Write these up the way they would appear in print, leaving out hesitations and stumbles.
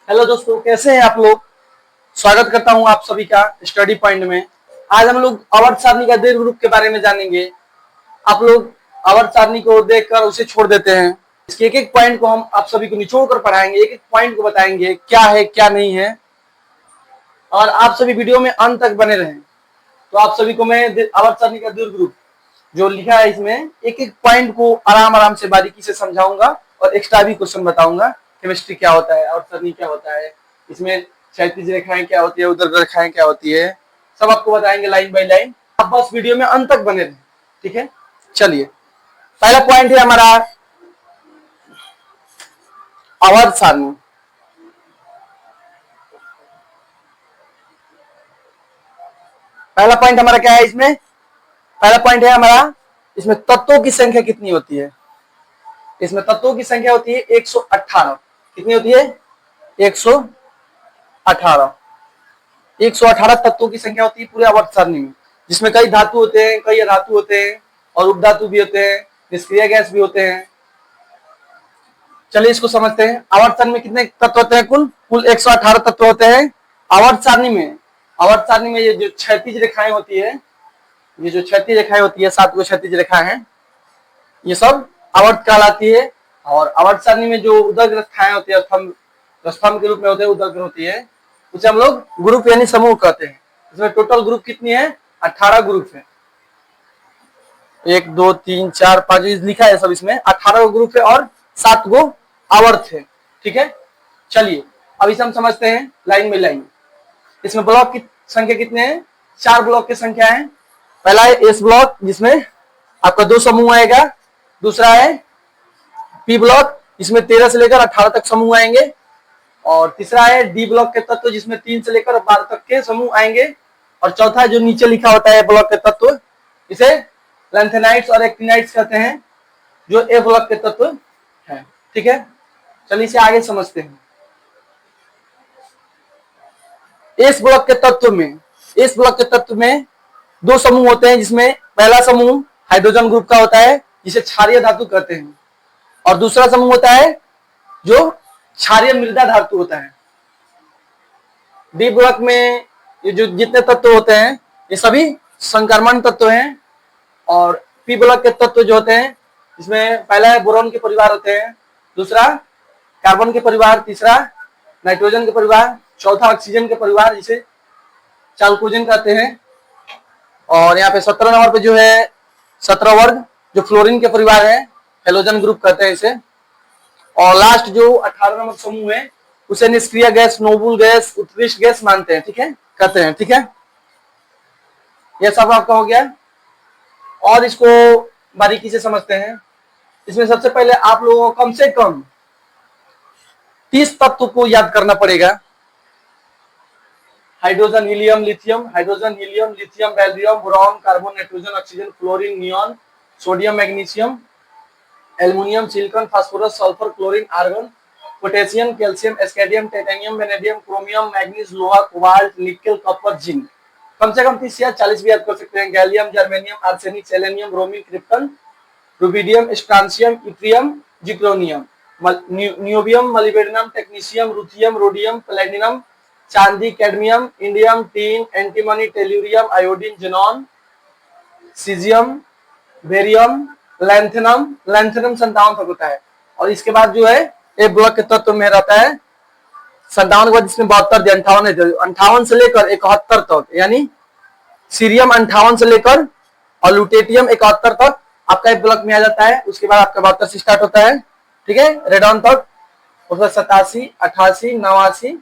Hello दोस्तों, कैसे हैं आप लोग। स्वागत करता हूं आप सभी का स्टडी पॉइंट में। आज हम लोग आवर्त सारणी का दीर्घ रूप के बारे में जानेंगे। आप लोग आवर्त सारणी को देखकर उसे छोड़ देते हैं। इसके एक एक पॉइंट को हम आप सभी को निचोड़ कर पढ़ाएंगे, एक एक पॉइंट को बताएंगे क्या है क्या नहीं है, और आप सभी वीडियो में अंत तक बने रहें। तो आप सभी को मैं आवर्त सारणी का दीर्घ रूप जो लिखा है इसमें एक एक पॉइंट को आराम आराम से बारीकी से समझाऊंगा और एक्स्ट्रा भी क्वेश्चन बताऊंगा। केमिस्ट्री क्या होता है, आवर्त सारणी क्या होता है, इसमें क्षैतिज रेखाएं क्या होती है, ऊर्ध्वाधर रेखाएं क्या होती है, सब आपको बताएंगे लाइन बाय लाइन। आप बस वीडियो में अंत तक बने रहें, ठीक है। चलिए, पहला पॉइंट है हमारा आवर्त सारणी। पहला पॉइंट हमारा क्या है इसमें, पहला पॉइंट है हमारा इसमें तत्वों की संख्या कितनी होती है। इसमें तत्वों की संख्या होती है 118। कितनी होती है? 118। 118 तत्वों की संख्या होती है पूरे आवर्त सारणी में, जिसमें कई धातु होते हैं, कई अधातु होते हैं और उपधातु भी होते हैं, निष्क्रिय गैस भी होते हैं। चलिए इसको समझते हैं। आवर्त सारणी में कितने तत्व होते हैं? कुल 118 तत्व होते हैं आवर्त सारणी में। आवर्त सारणी में ये जो क्षैतिज रेखाएं होती है, ये जो क्षैतिज रेखाएं होती है, 7 क्षैतिज रेखाएं हैं, ये सब आवर्त कहलाती है। और आवर्त सारणी में जो उदग्र रेखाएं होती है, स्तंभ के रूप में होते हैं, उदग्र होती है, उसे हम लोग ग्रुप यानी समूह कहते हैं। इसमें टोटल ग्रुप कितनी है? 18 ग्रुप है। 1 2 3 4 5 लिखा है सब, इसमें 18 ग्रुप है और 7 गो आवर्त है, ठीक है। चलिए अब इसे हम समझते हैं लाइन में लाइन। इसमें ब्लॉक की संख्या कितने हैं? 4 ब्लॉक की संख्या है। पहला है एस ब्लॉक, जिसमें आपका 2 समूह आएगा। दूसरा है पी ब्लॉक, इसमें 13 से लेकर 18 तक समूह आएंगे। और तीसरा है डी ब्लॉक के तत्व, जिसमें 3 से लेकर 12 तक के समूह आएंगे। और चौथा जो नीचे लिखा होता है ब्लॉक के तत्व, इसे लैंथेनाइट्स और एक्टिनाइट्स कहते हैं, जो ए ब्लॉक के तत्व है, ठीक है। चलिए इसे आगे समझते हैं। इस ब्लॉक के तत्व में 2 समूह होते हैं, जिसमें पहला समूह हाइड्रोजन ग्रुप का होता है, जिसे क्षारीय धातु कहते हैं। और दूसरा समूह होता है जो क्षारीय मृदा धातु होता है। डी ब्लॉक में ये जो जितने तत्व होते हैं, ये सभी संक्रमण तत्व हैं। और पी ब्लॉक के तत्व जो होते हैं, इसमें पहला है बोरॉन के परिवार होते हैं, दूसरा कार्बन के परिवार, तीसरा नाइट्रोजन के परिवार, चौथा ऑक्सीजन के परिवार, जिसे चाल्कोजन कहते हैं। और यहाँ पे 17 नंबर पे जो है 17 वर्ग, जो फ्लोरीन के परिवार है, हेलोजन ग्रुप कहते हैं इसे। और लास्ट जो 18 नंबर समूह है, उसे निष्क्रिय गैस, नोबल गैस, उत्कृष्ट गैस मानते हैं, ठीक है, कहते हैं, ठीक है। यह सब आपका हो गया। और इसको बारीकी से समझते हैं। इसमें सबसे पहले आप लोगों को कम से कम 30 तत्व को याद करना पड़ेगा। Hydrogen helium lithium, beryllium, boron, carbon, nitrogen, oxygen, fluorine, neon, sodium, magnesium, aluminium, silicon, phosphorus, sulphur, chlorine, argon, potassium, calcium, scandium, titanium, vanadium, chromium, manganese, लोहा, कोबाल्ट, निकेल, कॉपर, जिंक। कम से कम 30 या 40 भी याद कर सकते हैं। Gallium, germanium, arsenic, selenium, bromine, krypton, rubidium, strontium, yttrium, zirconium, niobium, molybdenum, technetium, ruthenium, rhodium, platinum, चांदी, cadmium, indium, tin, antimony, tellurium, iodine, xenon, caesium, barium, lanthanum. Lanthanum 57 तक होता है। और इसके बाद जो है ए ब्लॉक के तत्व में रहता है 57 के बाद, जिसमें 72 58 है, 58 से लेकर 71 तक, यानी सीरियम 58 से लेकर और लुटेटियम 71 तक आपका एक ब्लॉक में आ जाता है। उसके बाद आपका 72 से स्टार्ट होता है, ठीक है, रेडॉन तक। उसके 87, 88, 89,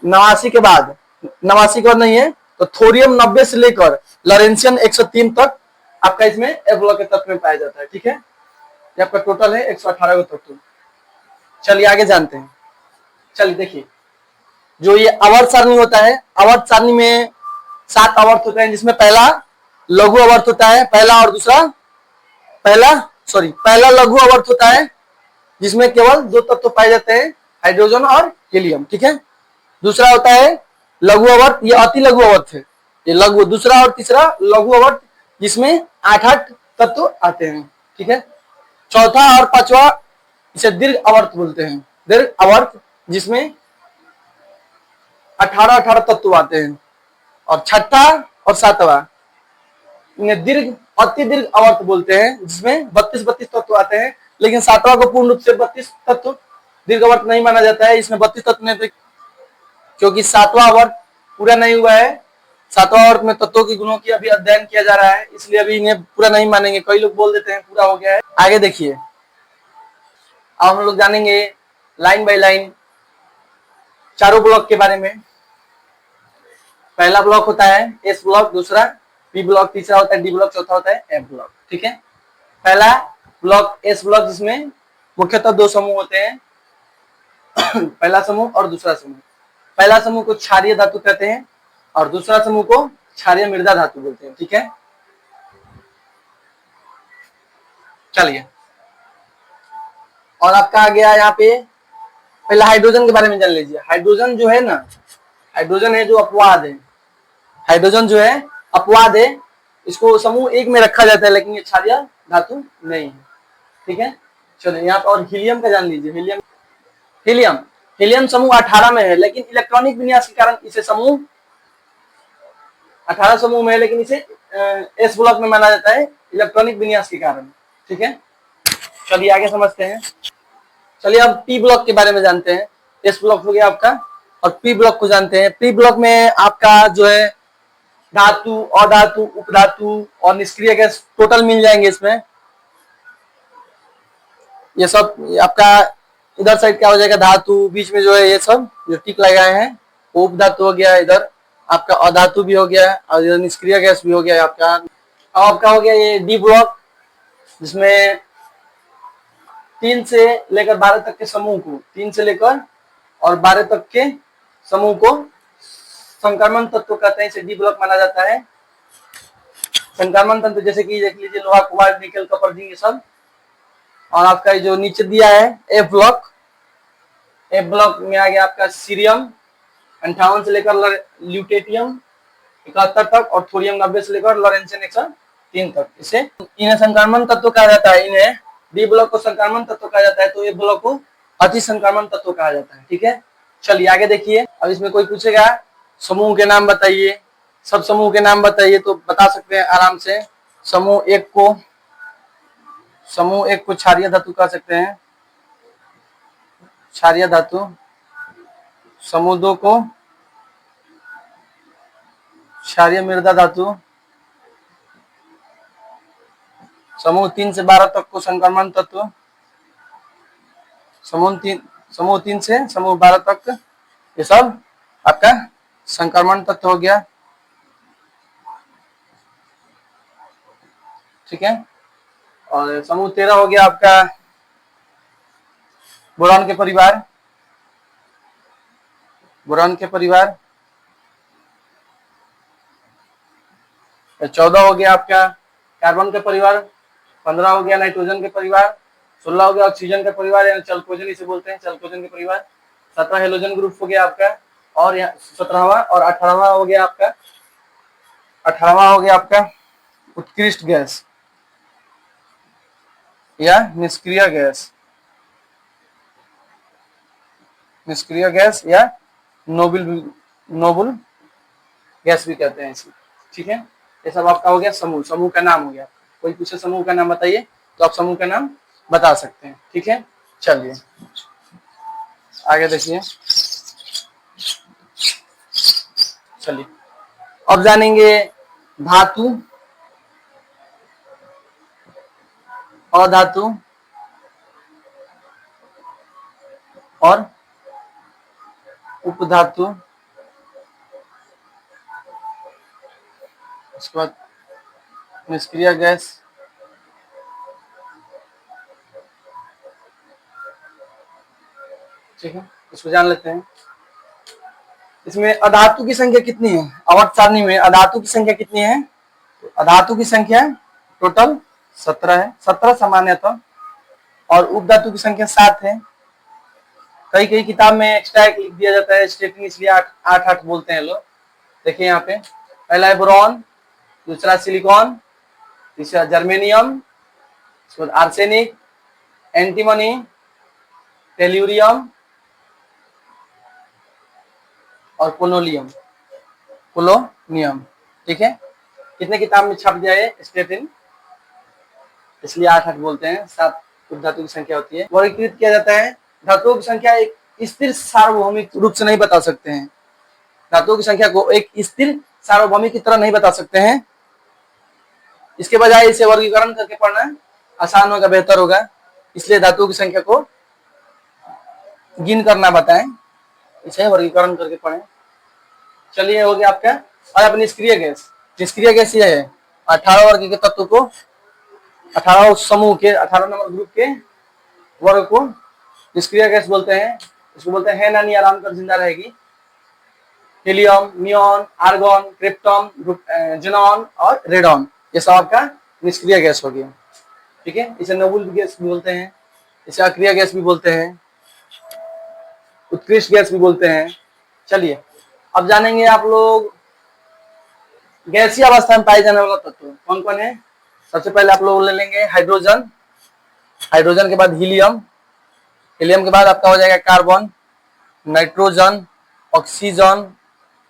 89 के बाद नहीं है तो थोरियम 90 से लेकर लॉरेंशियम 103 तक आपका इसमें ए ब्लॉक के तत्व में पाया जाता है, ठीक है। ये आपका टोटल है 118 का तत्व। चलिए आगे जानते हैं। चलिए देखिए, जो ये आवर्त सारणी होता है, आवर्त सारणी में 7 आवर्त होते हैं, जिसमें पहला लघु आवर्त होता है, पहला लघु आवर्त होता है, जिसमें केवल 2 तत्व पाए जाते हैं, हाइड्रोजन और हीलियम, ठीक है। दूसरा होता है लघु आवर्त, ये अति लघु आवर्त है, ये लघु। दूसरा और तीसरा लघु आवर्त, जिसमें 8 तत्व आते हैं, ठीक है। चौथा और पांचवा इसे दीर्घ आवर्त बोलते हैं, दीर्घ आवर्त, जिसमें 18 तत्व आते हैं, और छठा और सातवां इन्हें दीर्घ अति दीर्घ आवर्त बोलते हैं, जिसमें 32 तत्व आते हैं। लेकिन सातवां को पूर्ण रूप से 32 तत्व दीर्घ आवर्त नहीं माना जाता है। इसमें 32 तत्व नहीं, क्योंकि सातवां आवर्त पूरा नहीं हुआ है। सातवां आवर्त में तत्वों के गुणों की अभी अध्ययन किया जा रहा है, इसलिए अभी इन्हें पूरा नहीं मानेंगे। कई लोग बोल देते हैं पूरा हो गया है। आगे देखिए, अब हम लोग जानेंगे लाइन बाय लाइन चारों ब्लॉक के बारे में। पहला ब्लॉक होता है एस ब्लॉक, दूसरा पी ब्लॉक, तीसरा होता है डी ब्लॉक, चौथा होता है एफ ब्लॉक। ठीक है, पहला ब्लॉक एस ब्लॉक, जिसमें मुख्यतः दो समूह होते हैं, पहला समूह और दूसरा समूह। पहला समूह को क्षारीय धातु कहते हैं और दूसरा समूह को क्षारीय मृदा धातु बोलते हैं। ठीक है, चलिए, और आपका आ गया यहाँ पे पहले हाइड्रोजन के बारे में जान लीजिए। हाइड्रोजन जो है ना, हाइड्रोजन है जो अपवाद है, हाइड्रोजन जो है अपवाद है, इसको समूह एक में रखा जाता है, लेकिन ये क्षारीय धातु नहीं है। ठीक है, चलिए यहाँ पर और हीलियम का जान लीजिए। हीलियम हीलियम समूह 18 में है, लेकिन इलेक्ट्रॉनिक विन्यास के कारण इसे समूह 18 समूह में है, लेकिन इसे एस ब्लॉक में माना जाता है इलेक्ट्रॉनिक विन्यास के कारण। ठीक है, चलिए आगे समझते हैं। चलिए अब पी ब्लॉक के बारे में जानते हैं। एस ब्लॉक हो गया आपका, और पी ब्लॉक को जानते हैं। पी ब्लॉक में आपका जो है धातु, अधातु, उपधातु और निष्क्रिय गैस टोटल मिल जाएंगे इसमें। ये सब आपका इधर साइड क्या हो जाएगा, धातु, बीच में जो है ये सब जो टिक लगाए हैं वो उपधातु हो गया, इधर आपका अधातु भी हो गया, और इधर निष्क्रिय गैस भी हो गया आपका। अब आपका हो गया ये डी ब्लॉक, जिसमें 3 से लेकर 12 तक के समूह को, 3 से लेकर और 12 तक के समूह को संक्रमण तत्व कहते हैं, इसे डी ब्लॉक माना जाता है। संक्रमण तत्व जैसे कि देख लीजिए लोहा, कोबाल्ट, निकल, कॉपर, जिंक, ये सब। और आपका जो नीचे दिया है एफ ब्लॉक, एफ ब्लॉक में आ गया आपका सीरियम 58 से लेकर ल्यूटेटियम 71 तक, और थोरियम 90 से लेकर लॉरेंशियम 103 तक। इसे इन्हें संक्रमण तत्व कहा जाता है। इन्हें डी ब्लॉक को संक्रमण तत्व कहा जाता है, तो ए ब्लॉक को अति संक्रमण तत्व कहा जाता है। ठीक है, चलिए आगे देखिए। अब इसमें कोई पूछेगा समूह के नाम बताइए, सब समूह के नाम बताइए, तो बता सकते हैं आराम से। समूह एक को क्षारीय धातु कह सकते हैं, क्षारीय धातु। समूह 2 को क्षारीय मृदा धातु। समूह 3 से 12 तक को संक्रमण तत्व। समूह 3 से समूह 12 तक ये सब आपका संक्रमण तत्व हो गया। ठीक है, और समूह 13 हो गया आपका बोरान के परिवार, बोरान के परिवार। 14 हो गया आपका कार्बन के परिवार, 15 हो गया नाइट्रोजन के परिवार, 16 हो गया ऑक्सीजन का परिवार यानी चल्कोजन इसे बोलते हैं, चल्कोजन के परिवार। 17 हेलोजन ग्रुप हो गया आपका, और 17वां और 18वां हो गया आपका, 18वां हो गया आपका उत्कृष्ट गैस या निष्क्रिय गैस, निष्क्रिय गैस या नोबल गैस भी कहते हैं इसे। ठीक है, ये सब आपका हो गया समूह, समूह का नाम हो गया। कोई पूछे समूह का नाम बताइए, तो आप समूह का नाम बता सकते हैं। ठीक है, चलिए आगे देखिए। चलिए अब जानेंगे धातु, अधातु और उपधातु। उसके बाद निष्क्रिय गैस, ठीक है, इसको जान लेते हैं। इसमें अधातु की संख्या कितनी है, आवर्त सारणी में अधातु की संख्या कितनी है? तो अधातु की संख्या टोटल 17 है, 17 सामान्यतः, और उपधातु की संख्या 7 है। कई कई किताब में एक्स्ट्रा एक लिख दिया जाता है स्टेटिंग, इसलिए 8 बोलते हैं लोग। देखिए यहाँ पे पहला है बोरॉन, दूसरा सिलिकॉन, तीसरा जर्मेनियम, उसके बाद आर्सेनिक, एंटीमनी, टेल्यूरियम और पोलोनियम, पोलोनियम। ठीक है, कितने किताब में छप गया है स्टेटिन, इसलिए 8 बोलते हैं। 7 धातु की संख्या होती है। वर्गीकृत किया जाता है, धातुओं की संख्या एक स्थिर सार्वभौमिक रूप से नहीं बता सकते हैं। धातुओं की संख्या को एक स्थिर सार्वभौमिक की तरह नहीं बता सकते हैं। इसके बजाय इसे वर्गीकरण करके पढ़ना आसान होगा, बेहतर होगा। इसलिए धातुओं की संख्या को गिन करना बताएं, इसे वर्गीकरण करके पढ़ें। चलिए, हो गया आपका। और अब निष्क्रिय गैस, निष्क्रिय गैस ये है 18 वर्ग के तत्व को, 18 समूह के 18 नंबर ग्रुप के वर्ग को निष्क्रिय गैस बोलते हैं। इसको बोलते हैं नानी आराम कर जिंदा रहेगी। Helium, neon, argon, krypton, xenon और रेडॉन, ये सब आपका निष्क्रिय गैस हो गया। ठीक है, इसे नोबल गैस भी बोलते हैं, इसे अक्रिय गैस भी बोलते हैं, उत्कृष्ट गैस भी बोलते हैं। चलिए, अब जानेंगे आप लोग गैसीय अवस्था में पाए जाने वाला तत्व कौन कौन है। सबसे पहले आप लोग ले लेंगे हाइड्रोजन, हाइड्रोजन के बाद हीलियम, हीलियम के बाद आपका हो जाएगा कार्बन, नाइट्रोजन, ऑक्सीजन,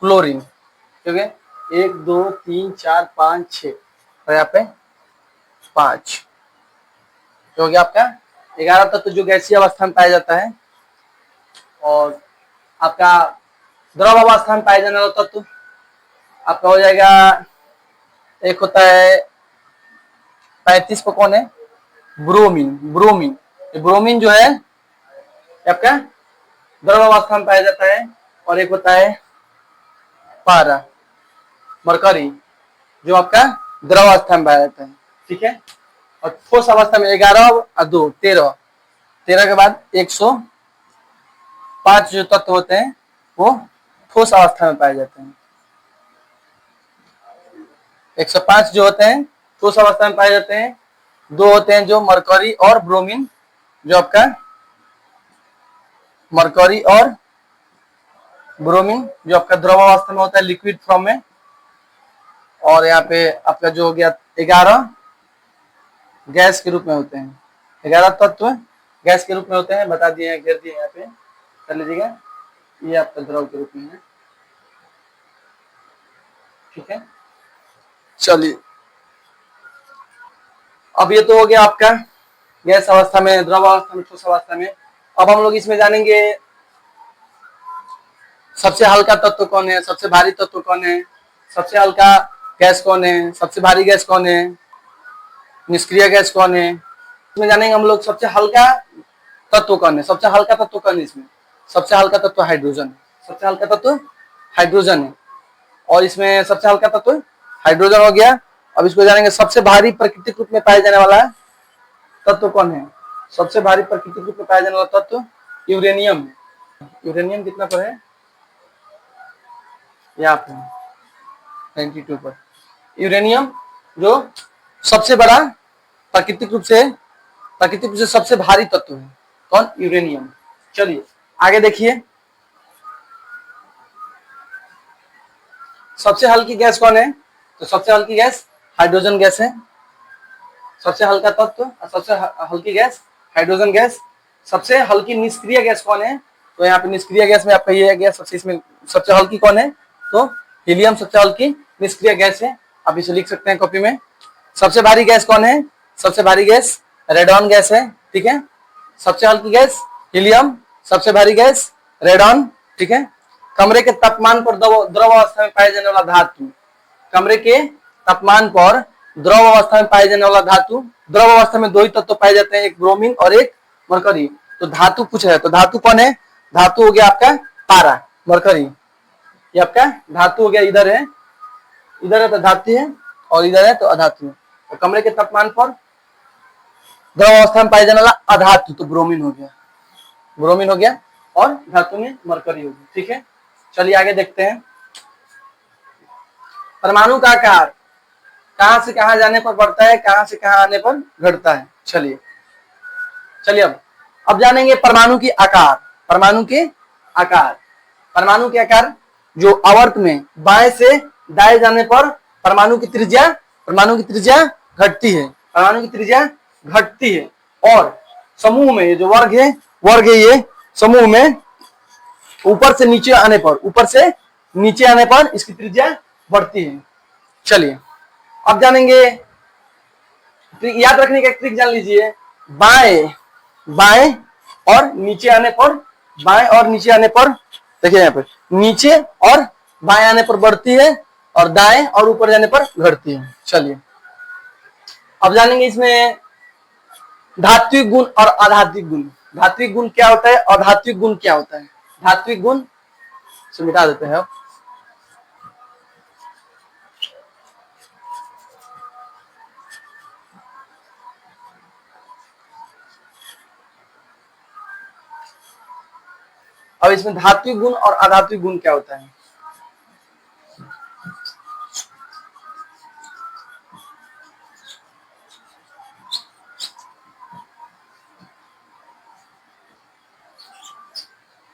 क्लोरीन। ठीक है, 1 2 3 4 5 6 और यहाँ पे 5 हो गया आपका 11 तत्व जो गैसीय अवस्था में पाया जाता है। और आपका द्रव अवस्था में पाए जाने वाला तत्व आपका हो जाएगा, एक होता है 35 पर कौन है, ब्रोमीन। ब्रोमीन, ब्रोमीन जो है आपका द्रव अवस्था में पाया जाता है। और एक होता है पारा, मरकरी, जो आपका द्रव अवस्था में पाया जाता है। ठीक है, और ठोस अवस्था में 11 और 2 13, 13 के बाद 105 जो तत्व होते हैं वो ठोस अवस्था में पाए जाते हैं। 105 जो होते हैं ठोस अवस्था में पाए जाते हैं। 2 होते हैं जो मरकरी और ब्रोमीन, जो आपका मरकरी और ब्रोमीन जो आपका द्रव अवस्था में होता है, लिक्विड फॉर्म में। और यहाँ पे आपका जो हो गया 11 गैस के रूप में होते हैं। 11 तत्व गैस के रूप में होते हैं, बता दिए हैं, घेर दिए यहाँ पे, कर लीजिएगा। ये आपका द्रव के रूप में है। ठीक है, चलिए, अब ये तो हो गया आपका गैस अवस्था में, द्रव अवस्था में, ठोस अवस्था में। अब हम लोग इसमें जानेंगे सबसे हल्का तत्व कौन है, सबसे भारी तत्व कौन है, सबसे हल्का गैस कौन है, सबसे भारी गैस कौन है, निष्क्रिय गैस कौन है। इसमें जानेंगे हम लोग सबसे हल्का तत्व कौन है। सबसे हल्का तत्व कौन है इसमें, सबसे हल्का तत्व हाइड्रोजन है। सबसे हल्का तत्व हाइड्रोजन है। और इसमें सबसे हल्का तत्व हाइड्रोजन हो गया। अब इसको जानेंगे सबसे भारी प्राकृतिक रूप में पाए जाने वाला तत्व कौन है। सबसे भारी प्राकृतिक रूप में पाया जाने वाला तत्व यूरेनियम। यूरेनियम कितना पर है, यहाँ पे 92 पर। यूरेनियम जो सबसे बड़ा प्राकृतिक रूप से सबसे भारी तत्व है, कौन, यूरेनियम। चलिए आगे देखिए, सबसे हल्की गैस कौन है, तो सबसे हल्की गैस हाइड्रोजन गैस है। सबसे हल्का तत्व और सबसे हल्की गैस हाइड्रोजन गैस। सबसे हल्की निष्क्रिय गैस कौन है, तो यहाँ पे निष्क्रिय गैस में आपका ये है गैस सबसे, इसमें सबसे हल्की कौन है, तो हीलियम सबसे हल्की निष्क्रिय गैस है। आप इसे लिख सकते हैं कॉपी में। सबसे भारी गैस कौन है, सबसे भारी गैस रेडॉन गैस है। ठीक है, सबसे हल्की गैस हीलियम, सबसे भारी गैस रेडॉन। ठीक है, कमरे के तापमान पर द्रव अवस्था में पाए जाने वाला धातु, कमरे के तापमान पर द्रव अवस्था में पाए जाने वाला धातु, द्रव अवस्था में 2 ही तत्व पाए जाते हैं, एक ब्रोमीन और एक मरकरी। तो धातु पूछ रहे हैं, तो धातु कौन है, धातु हो गया आपका पारा, मरकरी। ये आपका धातु हो गया, इधर है तो धातु है और इधर है तो अधातु है। तो कमरे के तापमान पर द्रव अवस्था में पाए जाने वाला अधातु तो ब्रोमीन हो गया, ब्रोमीन हो गया, और धातु में मरकरी हो गया। ठीक है, चलिए आगे देखते हैं। परमाणु का आकार कहां से कहां जाने पर बढ़ता है, कहां से कहां आने पर घटता है। चलिए अब जानेंगे परमाणु की आकार। परमाणु के आकार, परमाणु के आकार जो आवर्त में बाएं से दाएं जाने पर परमाणु की त्रिज्या घटती है, परमाणु की त्रिज्या घटती है। और समूह में ये जो वर्ग है ये समूह में ऊपर से नीचे आने पर, ऊपर से नीचे आने पर इसकी त्रिज्या बढ़ती है। चलिए अब जानेंगे, याद रखने का एक ट्रिक जान लीजिए, बाएं बाएं और नीचे आने पर, बाएं और नीचे आने पर, देखिए यहाँ पे नीचे और बाएं आने पर बढ़ती है और दाएं और ऊपर जाने पर घटती है। चलिए अब जानेंगे इसमें धात्विक गुण और अधात्विक गुण। धात्विक गुण क्या होता है और धात्विक गुण क्या होता है? धात्विक गुण से मिटा देते हैं। अब इसमें धात्विक गुण और अधात्विक गुण क्या होता है?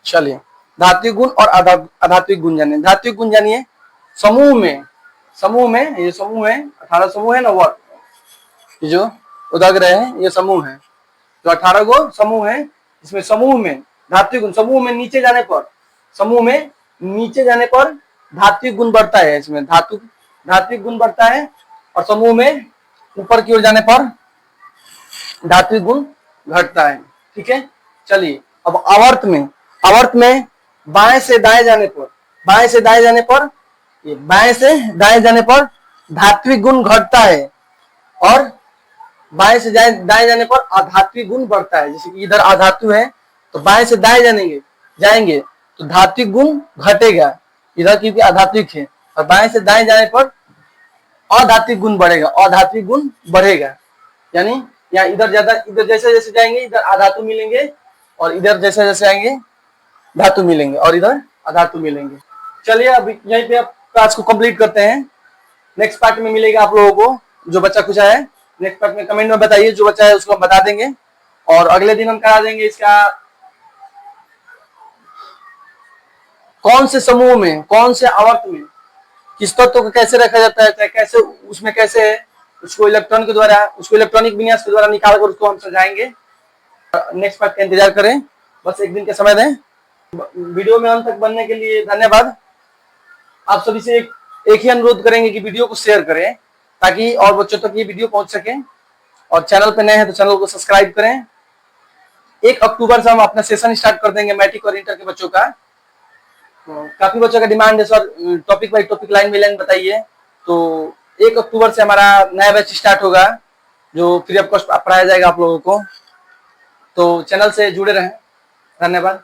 चलिए धात्विक गुण और अधात्विक गुण जानिए। धात्विक गुण जानिए, समूह में, ये समूह है, 18 समूह है ना, वो जो उदाग रहे हैं ये समूह है, जो 18 गो समूह है, इसमें समूह में धात्विक गुण, समूह में नीचे जाने पर, समूह में नीचे जाने पर धात्विक गुण बढ़ता है, इसमें धात्विक गुण बढ़ता है, और समूह में ऊपर की ओर जाने पर धात्विक गुण घटता है। ठीक है, चलिए अब आवर्त में बाएं से दाएं जाने पर, बाएं से दाएं जाने पर, ये बाएं से दाएं जाने पर धात्विक गुण घटता है और बाएं से दाएं जाने पर अधात्विक गुण बढ़ता है। जैसे कि इधर अधातु है तो बाएं से दाएं जाएंगे तो धात्विक गुण घटेगा, इधर क्योंकि अधात्विक है, और बाएं से दाएं जाने पर अधात्विक गुण बढ़ेगा, अधात्विक गुण बढ़ेगा। यानी या इधर जैसे जैसे जाएंगे इधर अधातु मिलेंगे, और इधर जैसे जैसे आएंगे धातु मिलेंगे, और इधर अधातु मिलेंगे। चलिए अब यहीं पे आप क्लास को कंप्लीट करते हैं। नेक्स्ट पार्ट में मिलेगा आप लोगों को, जो बच्चा पूछा है नेक्स्ट पार्ट में कमेंट में बताइए, जो बच्चा है उसको हम बता देंगे, और अगले दिन हम करा देंगे इसका कौन से समूह में, कौन से आवर्त में किस तत्व को कैसे रखा जाता है, कैसे उसमें कैसे है, उसको इलेक्ट्रॉनिक विन्यास के द्वारा निकाल कर उसको हम समझाएंगे। नेक्स्ट पार्ट का इंतजार करें, बस एक दिन का समय दें। वीडियो में अंत तक बनने के लिए धन्यवाद। आप सभी से एक ही अनुरोध करेंगे कि वीडियो को शेयर करें ताकि और बच्चों तक ये वीडियो पहुंच सके, और चैनल पे नए हैं तो चैनल को सब्सक्राइब करें। 1 अक्टूबर से हम अपना सेशन स्टार्ट कर देंगे मैट्रिक और इंटर के बच्चों का। काफी बच्चों का डिमांड है sir topic by topic, line by line बताइए, तो 1 अक्टूबर से हमारा नया बैच स्टार्ट होगा जो फ्री ऑफ कॉस्ट पढ़ाया जाएगा आप लोगों को। तो चैनल से जुड़े रहें, धन्यवाद।